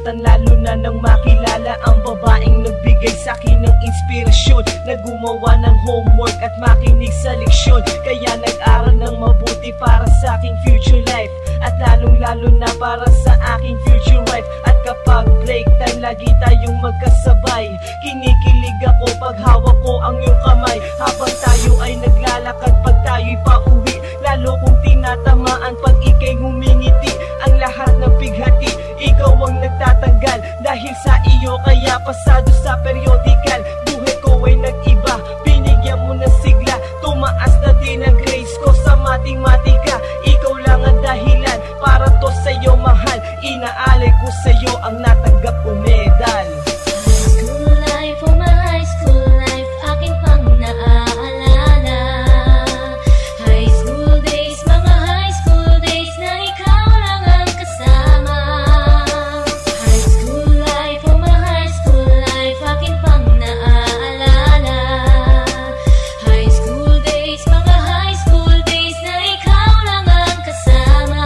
nasaktan lalo na nang makilala ang babaeng nagbigay sa'kin ng inspirasyon, na gumawa ng homework at makinig sa leksyon. Kaya nag-aral ng mabuti para sa aking future life, at lalong lalo na para sa aking future wife. At kapag break time lagi tayong magkasabay, kinikilig ako pag hawak ko ang iyong kamay, habang tayo ay naglalakad pag tayo'y pauwi. Lalo kong tinatamaan pag ika'y humingiti, ang lahat ng bighati ikaw ang nagtatanggal. Dahil sa iyo kaya pasado sa periodical, buhay ko ay nag-iba, binigyan mo ng sigla. Tumaas na din ang grades ko sa matematika, ikaw lang ang dahilan para to sa'yo mahal. Inaalay ko sa'yo ang natanggap kong medal. High school life, oh my high school life, aking pang naaalala. High school days, mga high school days na ikaw lang ang kasama. High school life, oh my high school life, aking pang naaalala. High school days, mga high school days na ikaw lang ang kasama.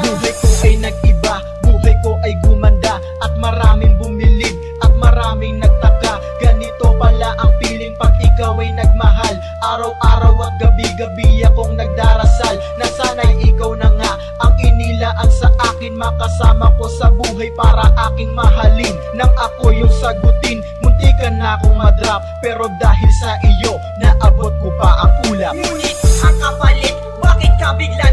Buhay ko ay nag-iba, buhay ko ay gumanda, at maraming bumilib at maraming nagtaka. Ganito pala ang feeling pag ikaw ay nagmahal. Araw-araw at gabi-gabi akong nagdarasal na sana'y ikaw na nga ang inilaan sa akin, makasama ko sa buhay para aking mahalin. Nang ako yung sagutin, muntikan na akong madrop, pero dahil sa iyo naabot ko pa ang ulap. Ngunit ang kapalit, bakit ka bigla